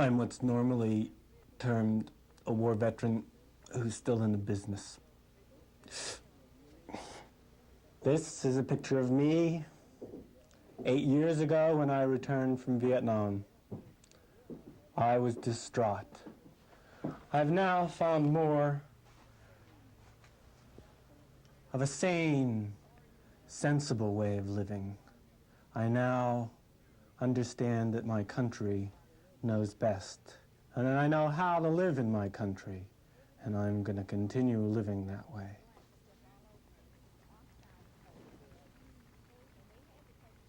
I'm what's normally termed a war veteran who's still in the business. This is a picture of me 8 years ago when I returned from Vietnam. I was distraught. I've now found more of a sane, sensible way of living. I now understand that my country knows best, and I know how to live in my country, and I'm going to continue living that way.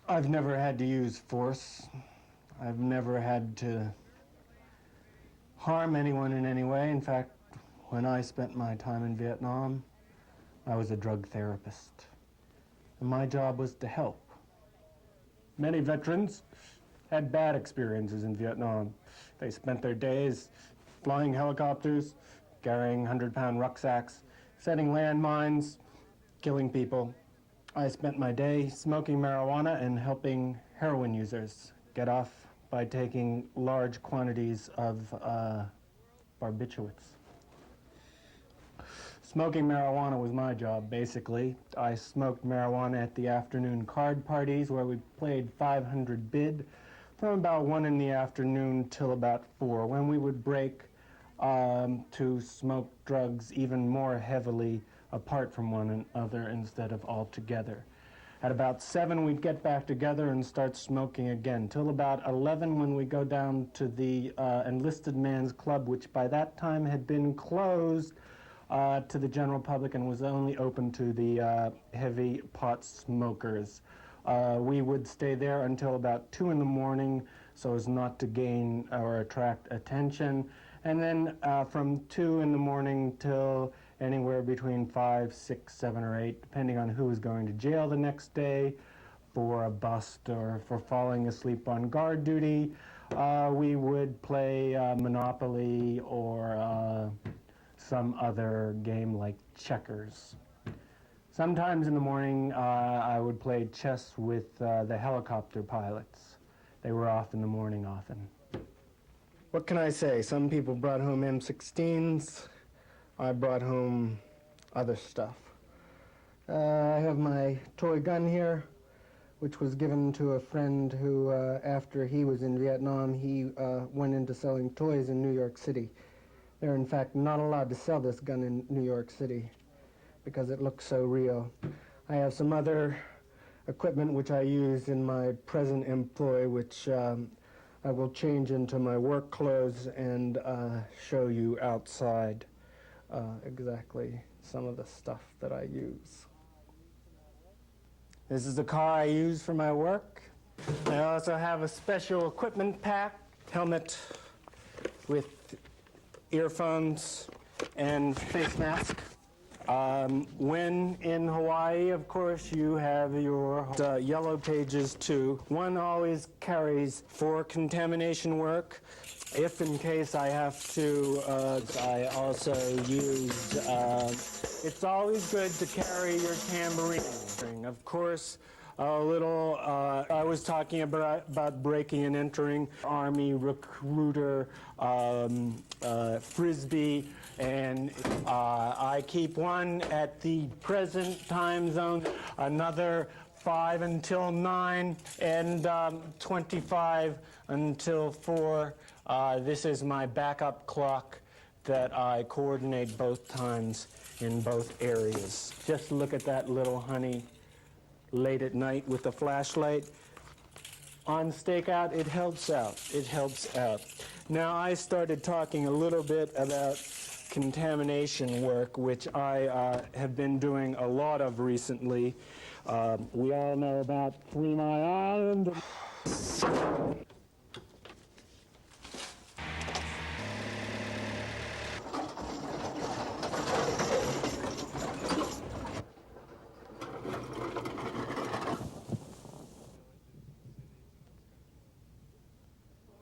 I've never had to use force. I've never had to harm anyone in any way. In fact, when I spent my time in Vietnam, I was a drug therapist, and my job was to help. Many veterans had bad experiences in Vietnam. They spent their days flying helicopters, carrying 100-pound rucksacks, setting landmines, killing people. I spent my day smoking marijuana and helping heroin users get off by taking large quantities of barbiturates. Smoking marijuana was my job, basically. I smoked marijuana at the afternoon card parties where we played 500 bid from about 1 in the afternoon till about 4, when we would break to smoke drugs even more heavily apart from one another instead of all together. At about 7, we'd get back together and start smoking again, till about 11 when we go down to the enlisted man's club, which by that time had been closed to the general public and was only open to the heavy pot smokers. We would stay there until about 2 in the morning so as not to gain or attract attention. And then from 2 in the morning till anywhere between 5, 6, 7, or 8, depending on who was going to jail the next day for a bust or for falling asleep on guard duty, we would play Monopoly or some other game like checkers. Sometimes in the morning, I would play chess with the helicopter pilots. They were off in the morning often. What can I say? Some people brought home M16s. I brought home other stuff. I have my toy gun here, which was given to a friend who, after he was in Vietnam, he went into selling toys in New York City. They're in fact not allowed to sell this gun in New York City because it looks so real. I have some other equipment which I use in my present employ, which I will change into my work clothes and show you outside exactly some of the stuff that I use. This is the car I use for my work. I also have a special equipment pack, helmet with earphones and face mask. When in Hawaii, of course, you have your yellow pages too. One always carries for contamination work. If in case I have to, I also use, it's always good to carry your tambourine. Of course, a little, I was talking about breaking and entering, Army recruiter, Frisbee, and I keep one at the present time zone, another 5 until 9, and 25 until 4. This is my backup clock that I coordinate both times in both areas. Just look at that little honey late at night with the flashlight. On stakeout, it helps out. It helps out. Now, I started talking a little bit about contamination work, which I have been doing a lot of recently. We all know about 3 Mile Island.